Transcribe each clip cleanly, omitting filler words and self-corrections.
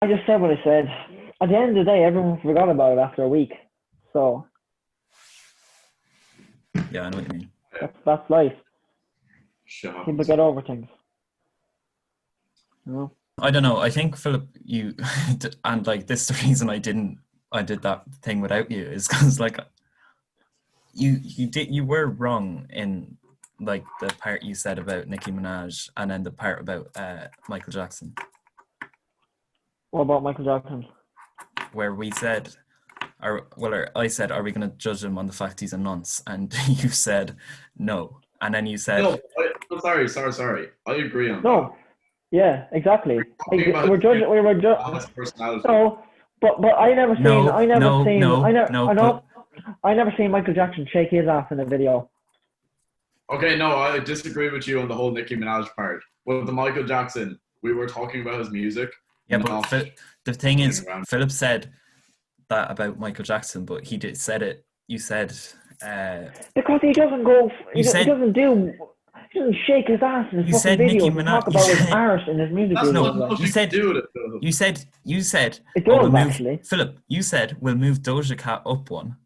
I just said what I said. At the end of the day, everyone forgot about it after a week. So Yeah, I know what you mean. that's life. Shut up. People get over things. You know? I don't know. I think Philip, you and like this is the reason I did that thing without you is because like you were wrong in like the part you said about Nicki Minaj and then the part about Michael Jackson, What about Michael Jackson? where we said, I said, are we going to judge him on the fact he's a nonce? And you said no, and then you said No, I'm sorry. I agree on that. No. Yeah, exactly. Talking about We're judging. We were his personality. No, but I never seen. I never seen Michael Jackson shake his ass in a video. Okay, no, I disagree with you on the whole Nicki Minaj part. With the Michael Jackson, we were talking about his music. yeah, but the thing is, Philip said that about Michael Jackson, but he said it. You said because he doesn't go. He said- doesn't shake his ass in his You fucking said video Nicki and Minaj- talk you about his said- art in his music That's videos. not Like. nothing You said- to do with it, Philip. you said It oh, does we'll move, actually. Philip, you said we'll move Doja Cat up one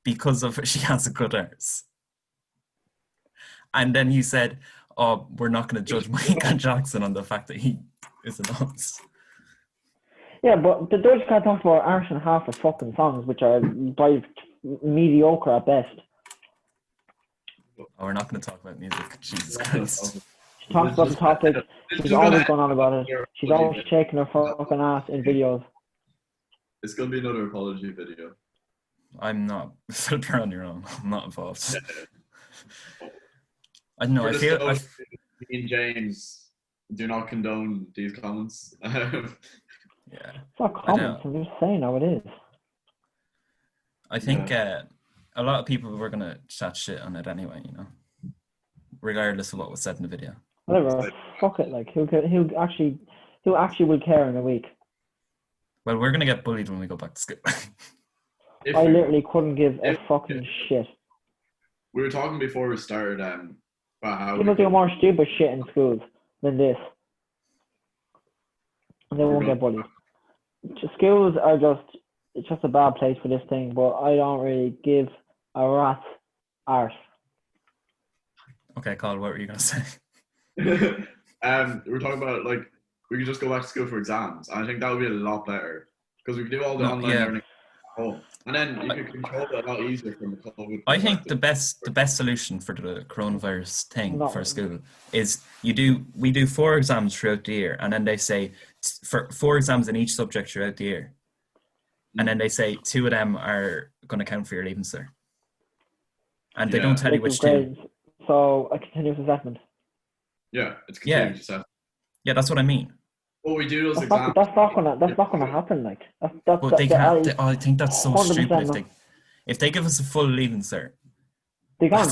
because of she has a good arse. And then you said, oh, we're not going to judge Michael Jackson on the fact that he is a nonce. Yeah, but the Doja Cat talks about arse in half of fucking songs, which are by mediocre at best. Oh, we're not going to talk about music. Jesus Christ. She talks about the topic. She's always going on about it. She's always shaking her fucking ass in videos. It's going to be another apology video. I'm not. Philip, you're on your own. I'm not involved. I don't know. I feel. Me and James do not condone these comments. Yeah. It's not comments. I'm just saying how it is. I think a lot of people were going to chat shit on it anyway, you know, regardless of what was said in the video. Whatever. Fuck it. Like, who actually will care in a week? Well, we're going to get bullied when we go back to school. I literally couldn't give a fucking shit. We were talking before we started about how People do more stupid shit in schools than this. And they won't get bullied. Schools are it's just a bad place for this thing, but I don't really give a rat's arse. Okay, Carl, what were you going to say? we're talking about, like, we could just go back to school for exams. And I think that would be a lot better. Because we could do all the online learning at home. And then you could control it a lot easier from the COVID. I think the best solution for the coronavirus thing for school is we do 4 exams throughout the year, and then they say for 4 exams in each subject throughout the year, and then they say 2 of them are going to count for your leaving cert, and they don't tell you which 2. So a continuous assessment. Yeah, it's continuous assessment. Yeah, that's what I mean. Well, we do those exams. That's not gonna happen. Like but they can't. I think that's so stupid. If they give us a full leaving cert, they can't.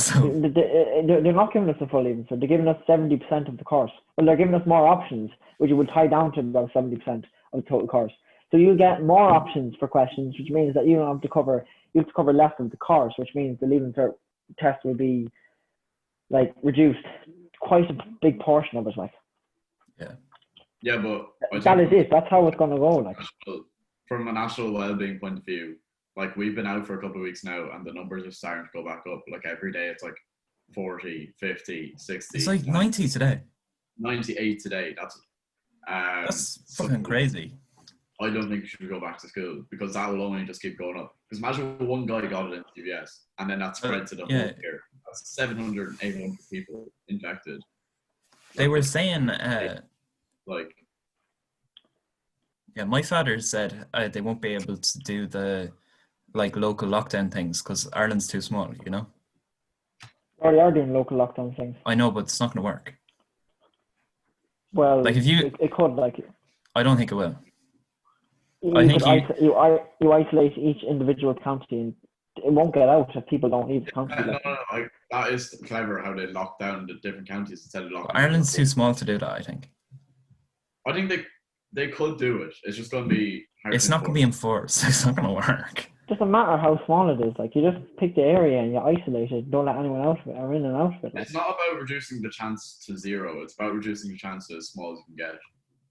They're not giving us a full leaving cert. They're giving us 70% of the course. Well, they're giving us more options, which would tie down to about 70% of the total course. So you get more options for questions, which means that you don't have to cover. You have to cover less of the course, which means the leaving cert test will be like reduced quite a big portion of it. Like. Yeah. Yeah, but that is it. That's how it's gonna go. Like from a national well-being point of view, like we've been out for a couple of weeks now, and the numbers are starting to go back up. Like every day, it's like 40, 50, 60. It's like 90 today. 98 today. That's fucking crazy. I don't think you should go back to school because that will only just keep going up. Because imagine one guy got it in CVS, and then that spread to the whole year. That's 700, 800 people infected. They were saying. Yeah, my father said they won't be able to do the local lockdown things because Ireland's too small, you know? They are doing local lockdown things. I know, but it's not going to work. Well, if it could, I don't think it will. You isolate each individual county and it won't get out if people don't leave the county. No. That is clever how they lock down the different counties instead of locking. Ireland's too small to do that, I think. I think they could do it. It's just going to be hard. It's not going to be enforced. It's not going to work. It doesn't matter how small it is. Like you just pick the area and you isolate it. Don't let anyone else or in and out of it. It's not about reducing the chance to 0. It's about reducing the chance to as small as you can get.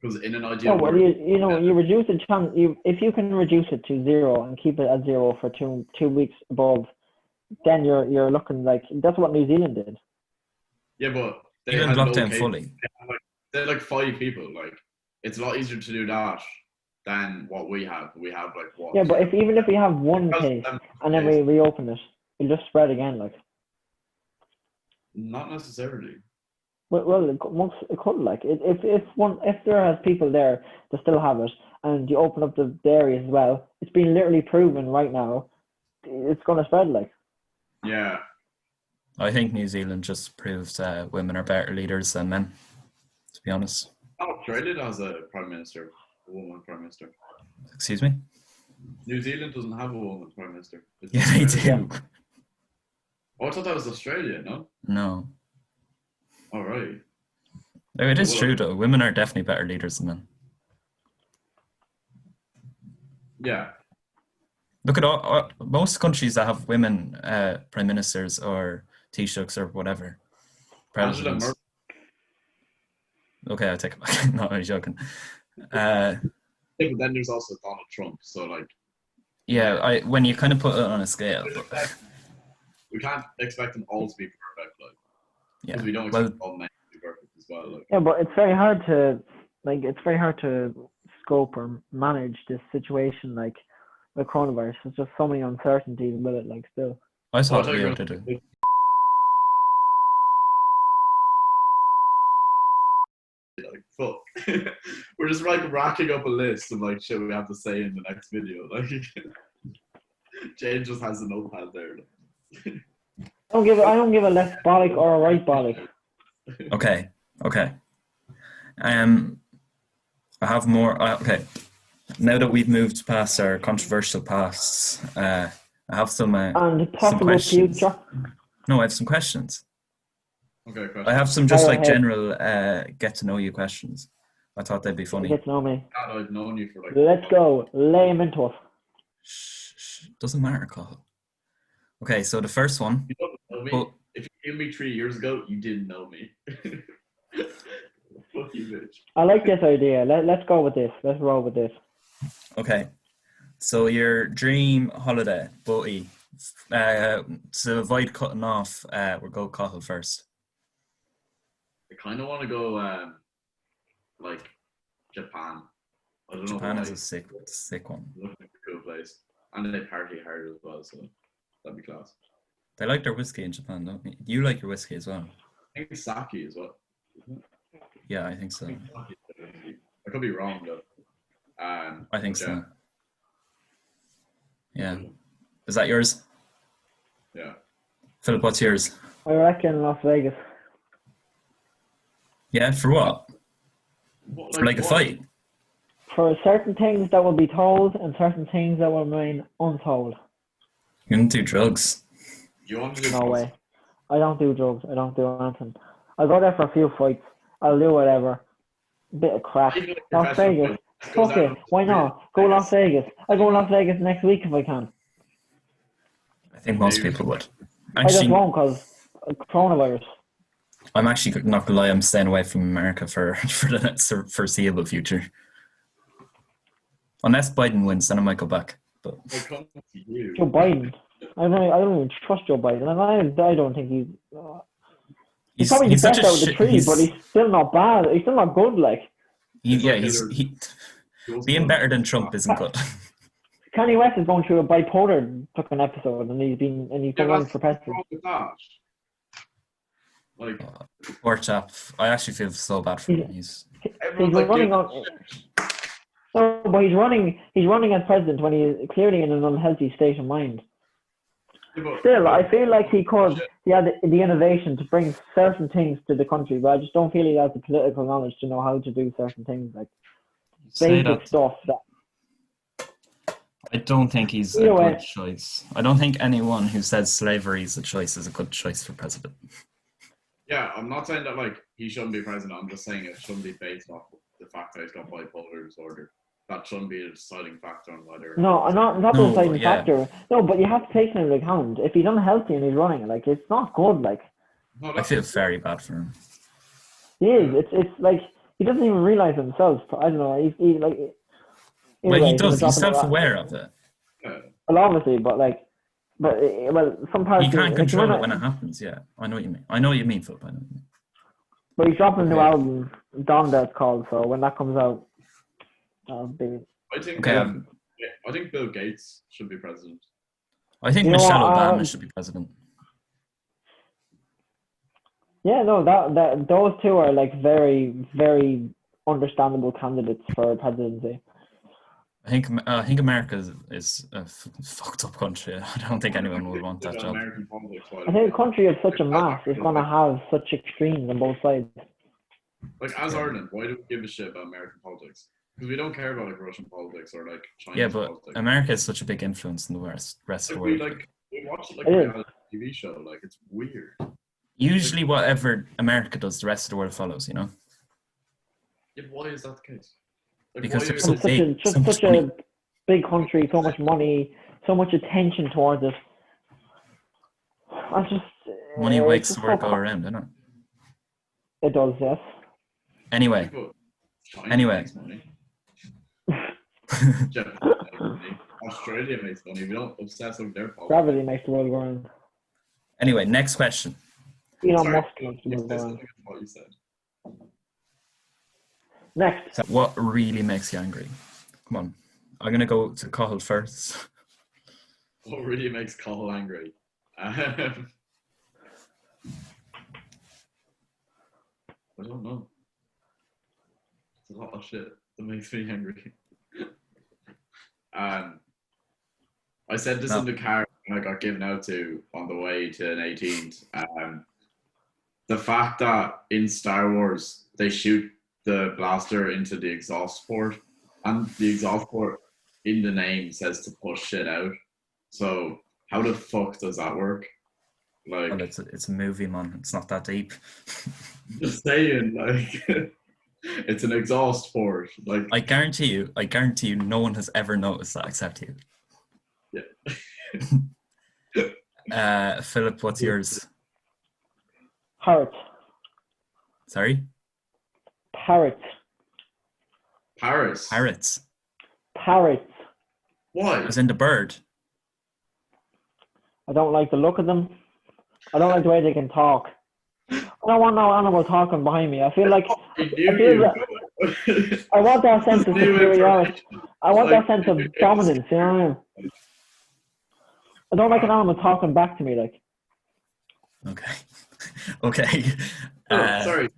Because in an Oh, ideal well, world, you reduce the chance. If you can reduce it to 0 and keep it at 0 for 2 weeks above, then you're looking like that's what New Zealand did. yeah, but they Even had no lockdown cases. fully. They had like 5 people. Like it's a lot easier to do that than what we have. We have like what? Yeah, but even if we have one Because case them and then we cases. reopen it, it'll just spread again. Like, Not necessarily. well, it could like if there are people there that still have it, and you open up the areas as well, it's been literally proven right now, it's gonna spread. Like, Yeah. I think New Zealand just proves women are better leaders than men, to be honest. Australia has a prime minister, a woman prime minister. Excuse me? New Zealand doesn't have a woman prime minister. It's Yeah, they Australia. do. Oh, I thought that was Australia, no? No. All right. No, it is true, though. Women are definitely better leaders than men. Yeah. Look at most countries that have women prime ministers or Taoiseachs or whatever. Angela Presidents. Merkel. Okay, I take it back. Not really joking. Yeah, but then there's also Donald Trump. So like, Yeah, when you kind of put it on a scale. we can't expect them all to be perfect, like, because Yeah. we don't expect all men to be perfect as well. Like, yeah, but it's very hard to scope or manage this situation like with coronavirus. There's just so many uncertainties with it. Like, still. I thought thought you Rio were did it. like fuck. We're just like racking up a list of like shit we have to say in the next video. Like, Jane just has a notepad there. I don't give a left bollock or a right bollock. Okay. I have more. Okay. Now that we've moved past our controversial pasts, I have some And questions. future. No, I have some questions. Okay, question. I have some just Fire like ahead. general get to know you questions. I thought they'd be funny. Get to know me. God, I've known you for like. Let's go. Lay him into us. Shh. Doesn't matter, Cathal. Okay, so the first one. You don't know me. But, If you knew me 3 years ago, you didn't know me. Fuck you, bitch. I like this idea. Let's go with this. Let's roll with this. okay, so your dream holiday, Buddy. To avoid cutting off, we'll go Cathal first. I kind of want to go, like, Japan. I don't Japan know is why. a sick one. Looks like a cool place. And they party hard as well, so that'd be class. They like their whiskey in Japan, don't they? You like your whiskey as well. I think sake as well. Yeah, I think so. I could be wrong though. I think so. Yeah. Yeah. Is that yours? Yeah. Philip, what's yours? I reckon Las Vegas. Yeah, for what? For like a what? fight? For certain things that will be told and certain things that will remain untold. You don't do drugs. You want to do No drugs? way. I don't do drugs. I don't do anything. I'll go there for a few fights. I'll do whatever. Bit of crap. Even like Las professional Vegas. fight, goes Fuck out it. on Why the not? street. Go Las Vegas. I'll go Las Vegas next week if I can. I think most people would. I just Actually, won't because coronavirus. I'm actually not gonna lie. I'm staying away from America for the foreseeable future. Unless Biden wins, then I might go back. But I'll come to you. Joe Biden. I don't even trust Joe Biden. And I don't think he's probably the best out of the three, but he's still not bad. He's still not good. Like, being better than Trump isn't good. Kanye West is going through a bipolar fucking episode, and he's been running for president. Like, Poor chap. I actually feel so bad for him. He's running on. No, but he's running as president when he's clearly in an unhealthy state of mind. Still, I feel like he had the innovation to bring certain things to the country, but I just don't feel he has the political knowledge to know how to do certain things, like basic stuff. I don't think he's a good choice. I don't think anyone who says slavery is a choice is a good choice for president. Yeah, I'm not saying that like he shouldn't be president. I'm just saying it shouldn't be based off the fact that he's got bipolar disorder. That shouldn't be a deciding factor on whether. No, not the deciding factor. No, but you have to take him into account. If he's unhealthy and he's running, like, it's not good. Like, I feel very bad for him. He is. It's like He doesn't even realize himself. I don't know. He like. Well, he Anyway, does. He's dropping the self-aware of it. well, obviously, but some parts He can't like, control it when it happens. Yeah, I know what you mean. I know what you mean, Philip. I know what you mean. But he's dropping a new Okay. album, Donda it's called. So when that comes out, that'll be. I think Okay. I think Bill Gates should be president. I think You know Michelle what, Obama should be president. Yeah, no, that those two are like very, very understandable candidates for presidency. I think America is a fucked up country. I don't think anyone would want that job. American politics, I think a country of such a mass is going to have such extremes on both sides. Like, as Ireland, why do we give a shit about American politics? Because we don't care about like Russian politics or like Chinese Yeah, but politics. America is such a big influence in the rest of the world. We watch it like a reality TV show. Like, it's weird. Usually, whatever America does, the rest of the world follows. You know. Yeah, why is that the case? Like, Because It's such a big country, so much money, so much attention towards it. Money makes the world go around, doesn't it? It does, yes. Anyway. Makes money. Australia makes money. We don't obsess over their politics. Gravity makes the world go round. Anyway, next question. Elon Musk makes the world go round. What you said. Next. So what really makes you angry? Come on. I'm going to go to Cahill first. What really makes Cahill angry? I don't know. It's a lot of shit that makes me angry. I said this in the car when I got given out to on the way to an 18th. The fact that in Star Wars they shoot the blaster into the exhaust port, and the exhaust port in the name says to push shit out. So how the fuck does that work? Like, well, it's a movie, man. It's not that deep. Just saying, like, it's an exhaust port. Like, I guarantee you, no one has ever noticed that except you. Yeah. Philip, what's yours? Parrot. Sorry? Parrot. Paris. Parrots. Parrots. Why? As in the bird. I don't like the look of them. I don't like the way they can talk. I don't want no animal talking behind me. I feel like I want that sense of superiority. I want that sense of dominance, you know what I mean? I don't like an animal talking back to me, like. Okay. Sorry.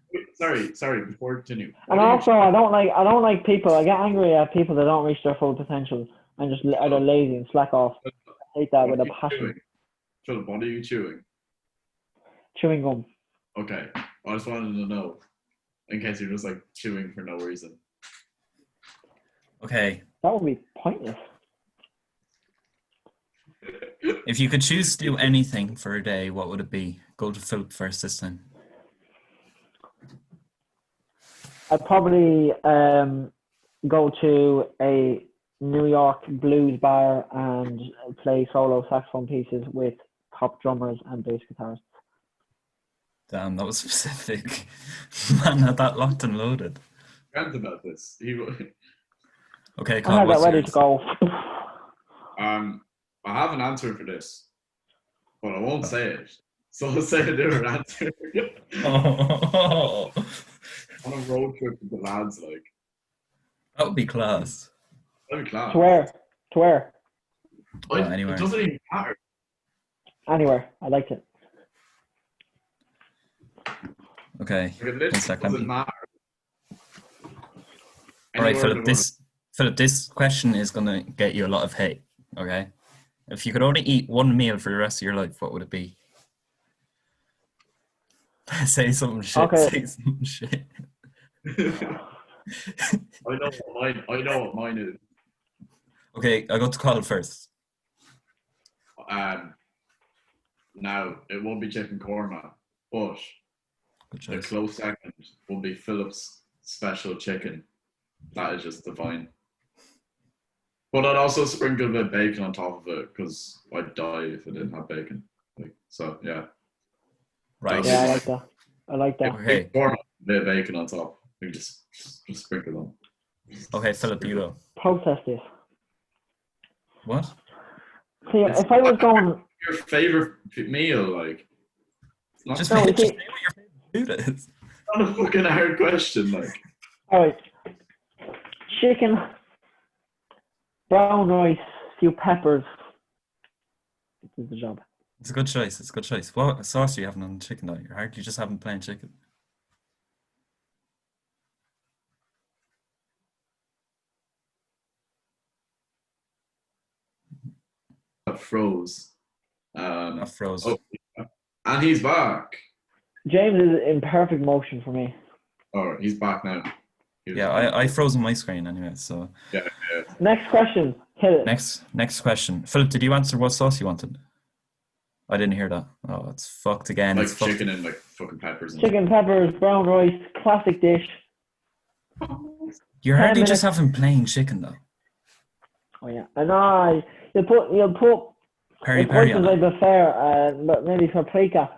Before we continue. And also, I don't like people. I get angry at people that don't reach their full potential and just are lazy and slack off. I hate that with a passion. Philip, what are you chewing? Chewing gum. Okay, I just wanted to know, in case you're just like chewing for no reason. Okay. That would be pointless. If you could choose to do anything for a day, what would it be? Go to Philip first this time. I'd probably go to a New York blues bar and play solo saxophone pieces with top drummers and bass guitarists. Damn, that was specific. Man had that locked and loaded. Grant about this. Okay, I Colin, had that what's ready yours? to go. I have an answer for this, but I won't say it. So I'll say a different answer. Oh. On a road trip with the lads, like. That would be class. That'd be class. To where? Anywhere. It doesn't even matter. Anywhere. I liked it. Okay. Like, it literally doesn't matter. All right, Philip. This question is gonna get you a lot of hate. Okay. If you could only eat one meal for the rest of your life, what would it be? Say something shit. Okay. Say something shit. I know what mine is. Okay, I'll go to Colin first. Now it won't be chicken korma, but the close second will be Philip's special chicken. That is just divine. But I'd also sprinkle a bit of bacon on top of it because I'd die if I didn't have bacon. So yeah. Right. Yeah, I like that. Okay. Korma, a bit of bacon on top. Like just sprinkle them. Okay, Philip, you go. Process this. What? See, if I was going, Your favorite meal, like, it's not, Just No, say see- what your favorite food is. not a fucking hard question. Like, all right, chicken, brown rice, few peppers. This is the job. It's a good choice. It's a good choice. What sauce are you having on the chicken though? You're hardly just having plain chicken. froze. Not frozen. Oh, and he's back. James is in perfect motion for me. Oh, he's back now. Yeah, I froze on my screen anyway. So Yeah. Next question. Hit it. next question. Philip, did you answer what sauce you wanted? I didn't hear that. Oh, it's fucked again. Like It's fucked. chicken and like fucking peppers. And Chicken, peppers, brown rice, classic dish. You're 10 hardly just minutes. having plain chicken though. Oh yeah, and you'll put Peri the peri choices on I it. prefer, but maybe paprika.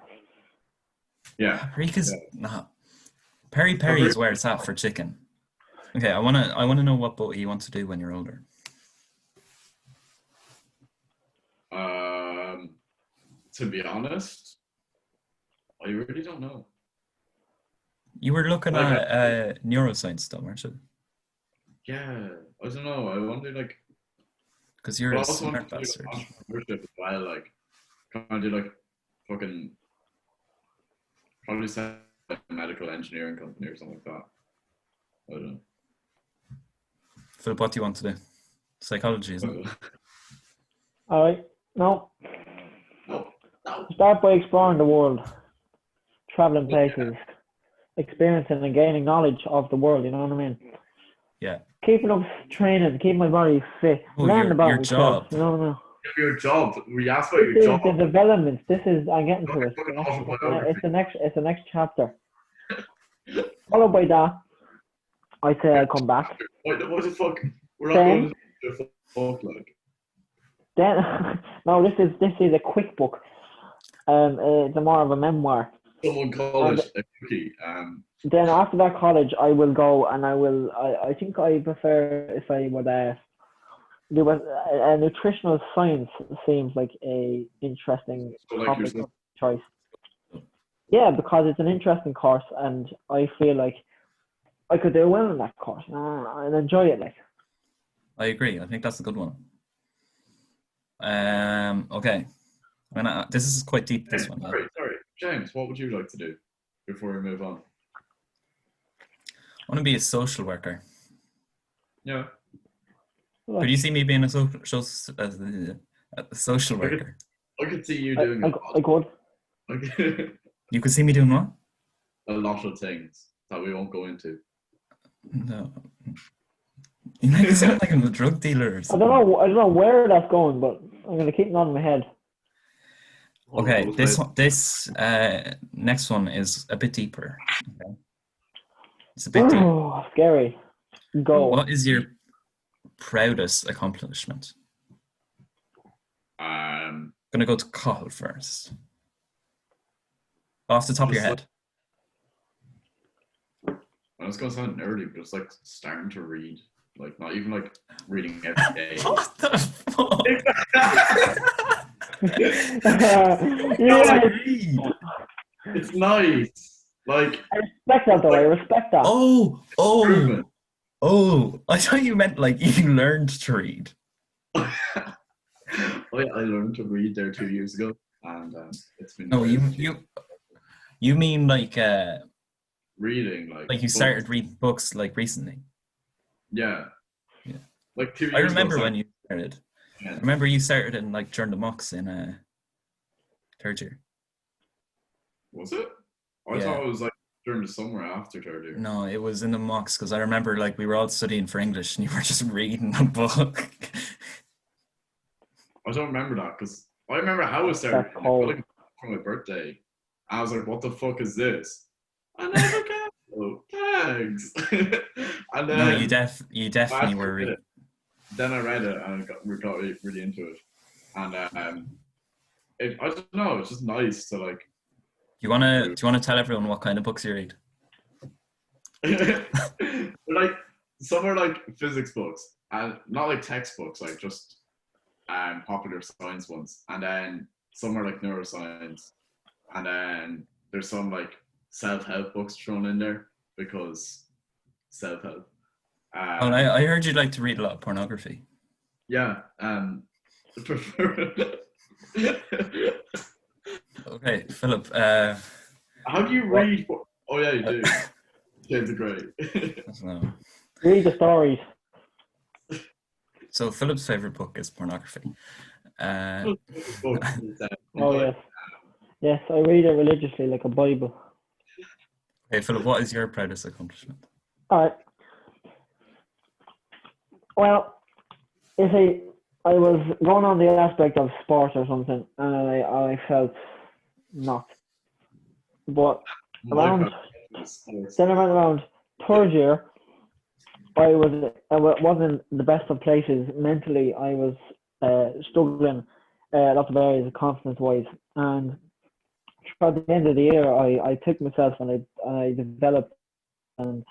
Yeah. Paprika's nah. Peri peri is where it's at for chicken. Okay, I wanna know what boat you want to do when you're older. To be honest, I really don't know. You were looking Like at neuroscience though, weren't you? Yeah, I don't know. I wonder like. Because you're But I a also want smart to do bastard. like entrepreneurship as well. Like, kind of do like fucking probably set like a medical engineering company or something like that. I don't know. Philip, what do you want to do? Psychology, isn't it? All right, no. No. Start by exploring the world, traveling places, experiencing and gaining knowledge of the world. You know what I mean? Yeah. Keeping up training, keeping my body fit, Oh, learning about your myself. job. You know what I mean? Your job. We asked about This your is job. the development. I'm getting to it. Fucking autobiography. It's the next chapter. Followed by that, I say I'll come back. What the fuck? We're not Then- going to the fuck like. Then no, this is a quick book. It's more of a memoir. Someone call it a cookie. Then after that college, I will go and I think I prefer if I would do a nutritional science seems like a interesting So like topic yourself. choice. Yeah, because it's an interesting course and I feel like I could do well in that course and enjoy it. Like, I agree. I think that's a good one. Okay. This is quite deep, this one. Sorry. James, what would you like to do before we move on? I want to be a social worker. Yeah. Could you see me being a social worker? I could see you doing I could. like, You could see me doing what? a lot of things that we won't go into. No. You make it sound like I'm a drug dealer or I something. don't know where that's going, but I'm gonna keep it on my head. Okay, this next one is a bit deeper. Okay. It's a bit deep. Oh, scary. Go. What is your proudest accomplishment? Gonna go to Cahill first. Off the top of your head. I was gonna sound nerdy, but it's like starting to read. Like not even like reading every day. What the fuck? Yeah, It's nice. Like I respect that though. I respect that. improvement. I thought you meant like you learned to read. I learned to read there 2 years ago, and it's been. No, you mean like reading like you started reading books like recently. Yeah. Like 2 years. I remember ago, when you started. Yeah. I remember you started in like during the mocks in third year. Was it? I Yeah. thought it was like during the summer after third year. No, it was in the mocks because I remember like we were all studying for English and you were just reading a book. I don't remember that because I remember how it started. That's cold. Like, for my birthday, I was like, "What the fuck is this?" I never got tags. And then No, you definitely were reading. Then I read it and we got really into it, and I don't know. It's just nice to like. Do you wanna tell everyone what kind of books you read? Like some are like physics books, and not like textbooks, like just popular science ones, and then some are like neuroscience, and then there's some like self-help books thrown in there because self-help. Oh, I heard you'd like to read a lot of pornography. Yeah, prefer. Okay, Philip. How do you read? Oh yeah, you do. Shades of Grey. I don't know. Read the stories. So Philip's favorite book is pornography. Oh yes, yes, I read it religiously like a Bible. Okay, Philip, what is your proudest accomplishment? All right. Well, you see, I was going on the aspect of sport or something, and I felt not. But around third year, I wasn't the best of places mentally. I was struggling lots of areas, confidence wise, and at the end of the year, I took myself and I developed and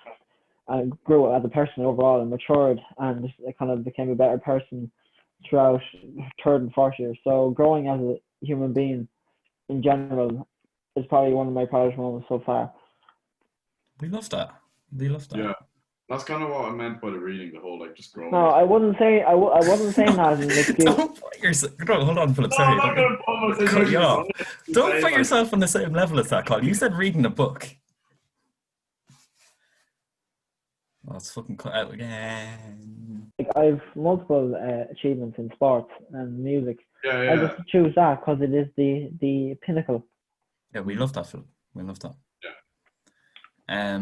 I grew as a person overall and matured, and I kind of became a better person throughout third and fourth year. So growing as a human being in general is probably one of my proudest moments so far. We love that. We love that. Yeah, that's kind of what I meant by the reading, the whole like just growing. No, I wasn't saying I wasn't saying that as an excuse. Hold on, Philip. Sorry. Don't put yourself on the same level as that, Colin. You said reading a book. Well, it's fucking cut out again. Like I've multiple achievements in sports and music. Yeah. I just choose that because it is the pinnacle. Yeah, we love that, Philip. We love that. Yeah.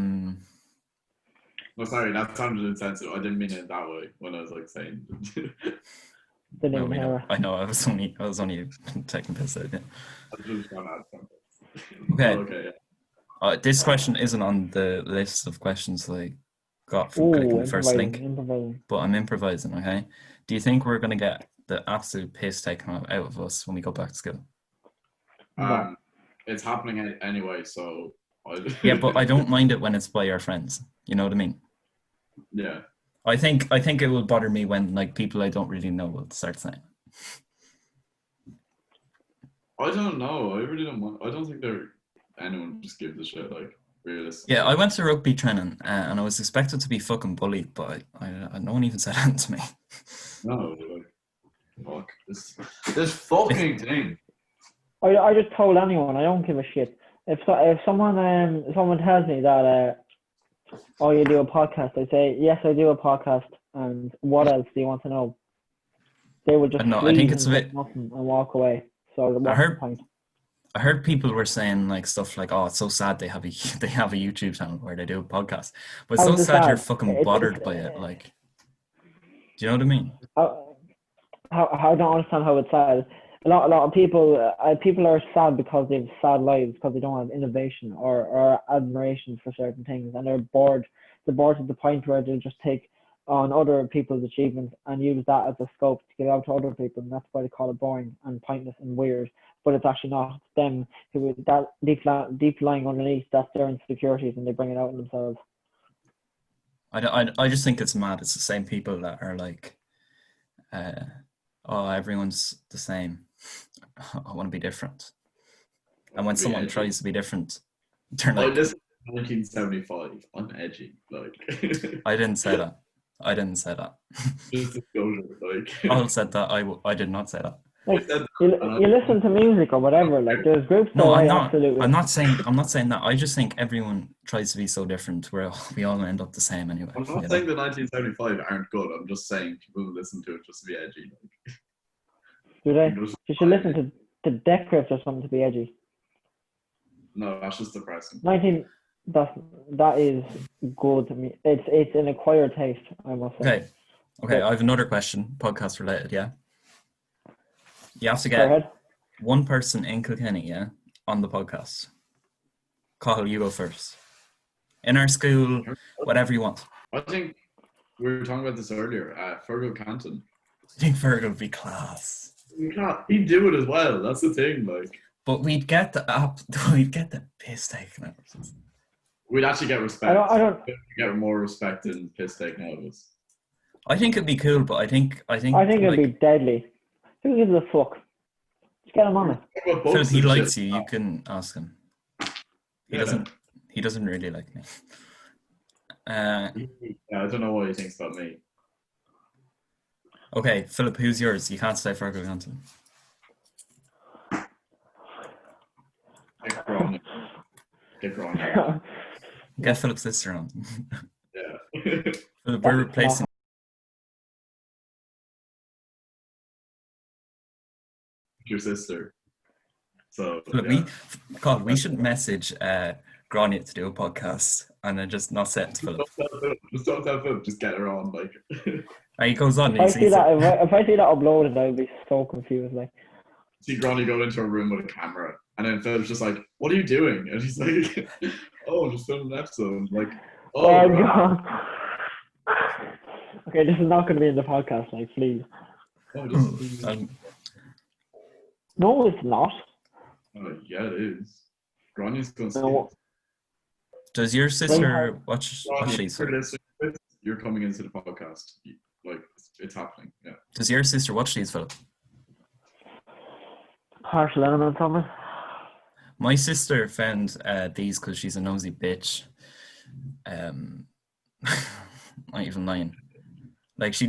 No, sorry, that sounded insensitive. I didn't mean it that way when I was like saying. No, I know. I was only taking piss out. Yeah. I was just trying to add something. Okay. Okay. Yeah. This question isn't on the list of questions that I got from clicking the first link, but I'm improvising. Okay. Do you think we're gonna get the absolute piss taken out of us when we go back to school? No. It's happening anyway, so. Yeah, but I don't mind it when it's by our friends. You know what I mean? Yeah. I think it will bother me when like people I don't really know will start saying. I don't know. I really don't mind. I don't think anyone just gives a shit, like, realistically. Yeah, I went to rugby training and I was expected to be fucking bullied, but no one even said anything to me. No, like, fuck. This fucking thing. I just told anyone. I don't give a shit. If someone tells me that oh, you do a podcast, I say yes, I do a podcast, and what else do you want to know? They would just I think it's a bit nothing and walk away. So what's the point? I heard people were saying like stuff like, "Oh, it's so sad they have a YouTube channel where they do a podcast," but it's so sad you're fucking bothered by it. Like, do you know what I mean? I don't understand how it's sad. A lot of people are sad because they have sad lives because they don't have innovation or admiration for certain things, and they're bored. They're bored to the point where they just take on other people's achievements and use that as a scope to get out to other people, and that's why they call it boring and pointless and weird. But it's actually not. It's them who that deep lying underneath. That's their insecurities, and they bring it out in themselves. I just think it's mad. It's the same people that are like, oh, everyone's the same. I want to be different. And when someone tries to be different, they're like, this is 1975. I'm edgy. Like, I didn't say that. Just disclosure, like. Paul said that. I did not say that. Like, you listen to music or whatever. Like, there's groups that absolutely. I'm not saying that. I just think everyone tries to be so different where we all end up the same anyway. I'm not saying the 1975 aren't good. I'm just saying people listen to it just to be edgy. Like. Do they? You should listen to Death Grips or something to be edgy. No, that's just depressing. That is good to me. It's an acquired taste, I must say. Okay. I have another question, podcast related. Yeah. You have to get one person in Kilkenny, yeah, on the podcast. Cathal, you go first. In our school, whatever you want. I think we were talking about this earlier. Fergal Canton. I think Fergal would be class. He'd do it as well. That's the thing, like. But we'd get the piss taken out of us. We'd actually get respect. I don't. We'd get more respect than piss taken out of us. I think it'd be cool, but I think it'd like, be deadly. Who gives a fuck? Just get him on it. Philip, he likes you. You can ask him. He Yeah. doesn't. He doesn't really like me. Yeah, I don't know what he thinks about me. Okay, Philip, who's yours? You can't say Fergal Johnson. Get Gronny. Get Philip's sister on. Yeah. Philip, we're replacing. Your sister. So Philip, we should message Grania to do a podcast and then just not set it to Philip. Just don't tell Philip, just get her on, like. And he goes on. If I see that uploaded, I'll be so confused. Like, see Granny go into a room with a camera, and then Philip's just like, "What are you doing?" And he's like, "Oh, I'm just filming an episode." I'm like, oh God. Okay, this is not going to be in the podcast, like, please. Oh, no, it's not. Oh, yeah, it is. Granny's going to No. Does your sister watch these? You're coming into the podcast. Like, it's happening. Yeah. Does your sister watch these, Philip? Partial elements of it. My sister found these because she's a nosy bitch. Not even lying. Like, she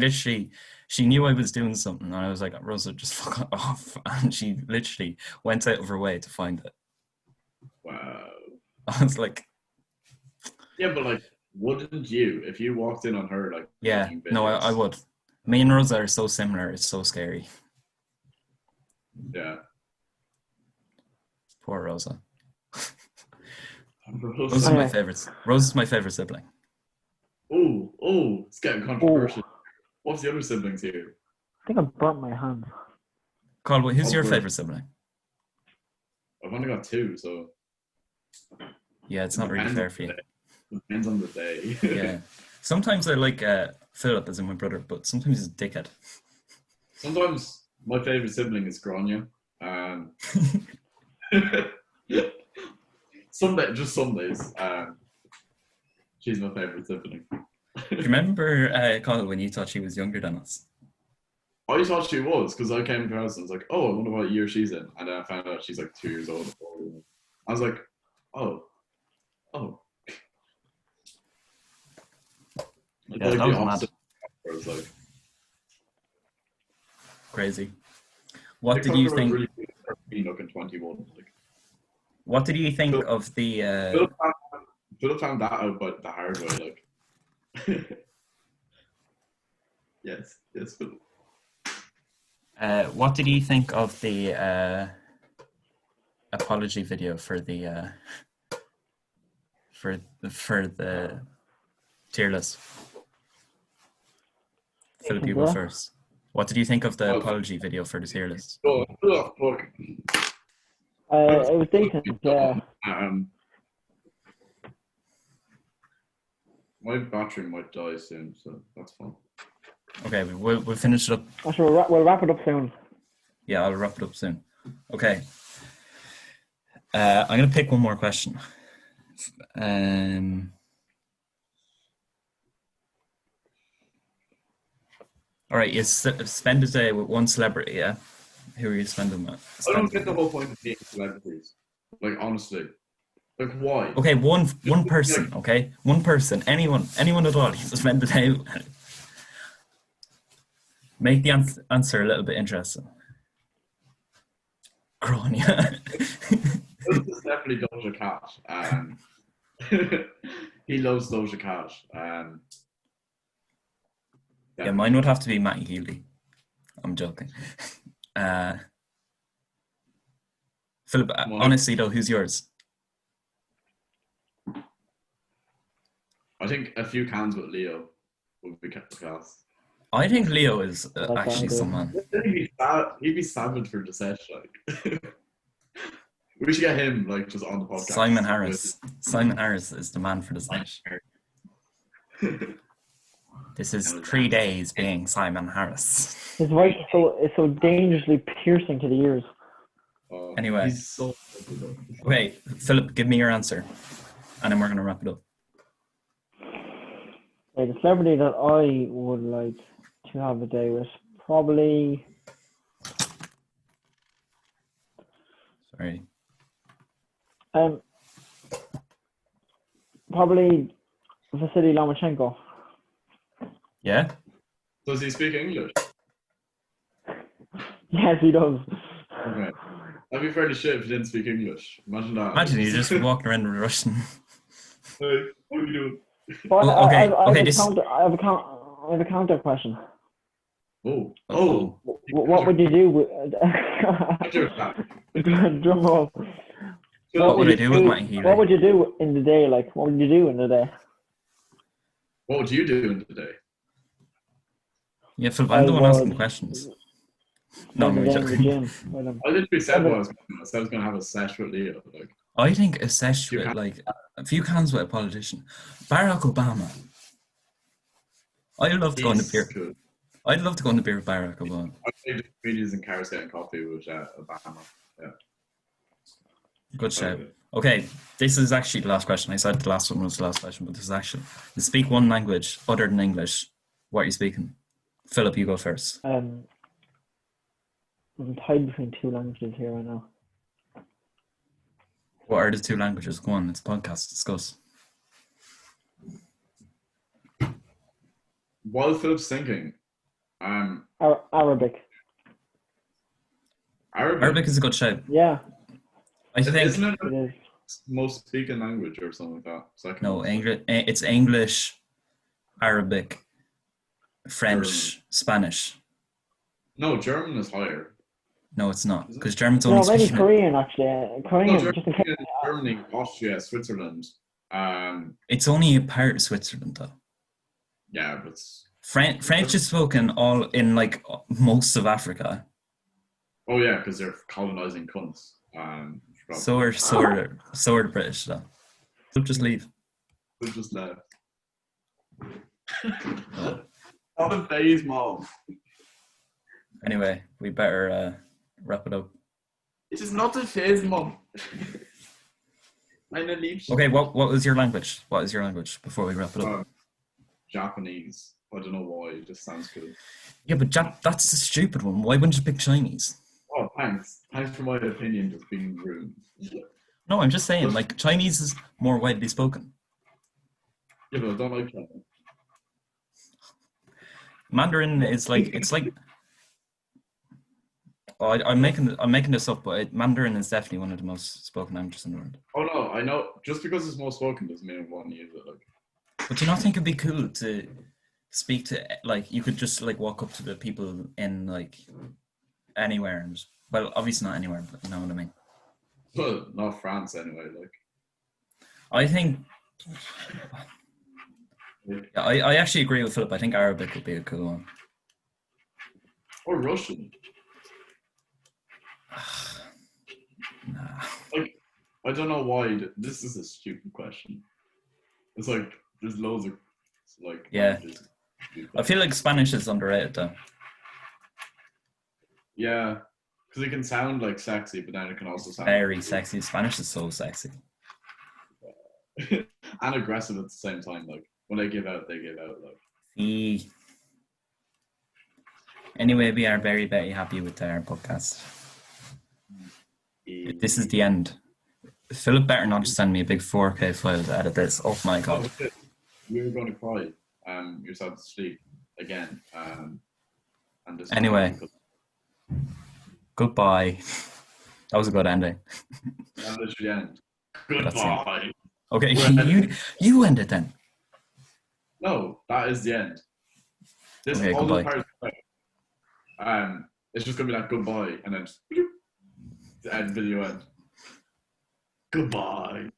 knew I was doing something, and I was like, Rosa, just fuck off. And she literally went out of her way to find it. Wow. I was like, yeah, but like, wouldn't you, if you walked in on her, like, yeah, no, I would. Me and Rosa are so similar, it's so scary. Yeah. Poor Rosa. Rosa's my favorite. Rosa's my favorite sibling. Oh, it's getting controversial. What's the other siblings here? I think I burnt my hand. Carl, who's your favorite sibling? I've only got two, so. Yeah, it's not really fair for you. Depends on the day. Yeah. Sometimes I like Philip, as in my brother, but sometimes he's a dickhead. Sometimes my favorite sibling is Grania. Just some days. She's my favorite sibling. Do you remember, Carl, when you thought she was younger than us? I thought she was, because I came to her house and was like, oh, I wonder what year she's in. And then I found out she's like 2 years old. I was like, oh. Yeah, that was mad. I was like, crazy. What did you think? Really looking 21. Like, what did you think of the? Philip found that out, but the hard way, like. yes, Philip. What did you think of the apology video for the for the tier list? Philip, you go first. What did you think of the apology video for the tier list? It was decent. Yeah. My battery might die soon, so that's fine. Okay, we'll finish it up. Sure, we'll wrap it up soon. Yeah, I'll wrap it up soon. Okay. I'm going to pick one more question. All right, you spend a day with one celebrity, yeah? Who are you spending with? I don't get the whole point of being celebrities. Like, honestly. Like, why? Okay, one person, okay? One person, anyone at all, you spend the day with. Make the answer a little bit interesting. Grania. This is definitely Doja Cat. He loves Doja Cat. Yeah, mine would have to be Matty Healy. I'm joking. Philip, honestly though, who's yours? I think a few cans with Leo would be class. I think Leo is actually someone. He'd be savage for the set, like. We should get him, like, just on the podcast. Simon Harris. Simon Harris is the man for the set. This is 3 days being Simon Harris. His voice is so dangerously piercing to the ears. Anyway. He's so Wait, Philip, give me your answer. and then we're gonna wrap it up. The celebrity that I would like to have a day with, probably. Sorry. Probably Vasily Lomachenko. Yeah. Does he speak English? Yes, he does. Okay. That'd be fairly shit if he didn't speak English. Imagine that. Imagine you just walking around with Russian. Hey, what are you doing? But Oh, okay, I okay, have a counter question. Oh. What would you do with drum roll? What would I do with my Healy? What would you do in the day? Like, what would you do in the day? What would you do in the day? Yeah, Philip, I'm the one asking questions. No, I'm Spend the only day in the joking. gym. I literally said what I was going to do. I said I was going to have a sesh with Leo. Like, I think a sesh with, like, a few cans with a politician. Barack Obama. I'd love to go on the beer. Good. I'd love to go on the beer with Barack Obama. I'd say the comedians in cars getting coffee with Obama. Yeah. Good shout. Okay, this is actually the last question. I said the last one was the last question, but this is actually, you speak one language other than English. What are you speaking? Philip, you go first. I'm tied between two languages here right now. What are the two languages? Go on, it's a podcast. Discuss. While Philip's thinking, Arabic. Arabic is a good shout. Yeah. I think. Isn't it It is. most spoken language or something like that? Second No, most. English. It's English, Arabic, French, German. Spanish. No, German is higher. No, it's not, because German's only No, maybe speaking. Korean actually. Korean, No, just in case. Germany, Austria, Switzerland. It's only a part of Switzerland, though. Yeah, but French is spoken all in like most of Africa. oh yeah, because they're colonizing cunts. So are the British, though. They'll just leave. They'll just left. Not a phase, mom. Anyway, we better wrap it up. It is not a phase, mom. Okay, what was your language? What is your language before we wrap it up? Japanese. I don't know why. It just sounds cool. Yeah, but that's the stupid one. Why wouldn't you pick Chinese? Oh, thanks. Thanks for my opinion just being rude. No, I'm just saying, like, Chinese is more widely spoken. Yeah, but I don't like China. Mandarin is like, it's like, oh, I'm making this up, but Mandarin is definitely one of the most spoken languages in the world. Oh no, I know. Just because it's most spoken doesn't mean I want to use it. Like, but do you not think it'd be cool to speak to, like, you could just like walk up to the people in like anywhere, and well, obviously not anywhere, but you know what I mean. well, not France anyway. Like, I think, yeah, I actually agree with Philip. I think Arabic would be a cool one. or Russian. Nah. Like, I don't know why. This is a stupid question. It's like there's loads of like. Yeah. languages. I feel like Spanish is underrated though. Yeah, because it can sound like sexy, but then it can also sound Very sexy. Spanish is so sexy. and aggressive at the same time. Like when they give out, they give out. Like, See. Anyway, we are very, very happy with our podcast. This is the end. Philip better not send me a big 4K file to edit this. Oh my god. oh, shit. You were going to cry. Yourself to sleep again. And this Anyway. Goodbye. That was a good ending. That's literally end. That's Goodbye. Okay, you end it then. No, that is the end. This Okay, all goodbye. the parts. It's just gonna be like goodbye, and then the end video end. Goodbye.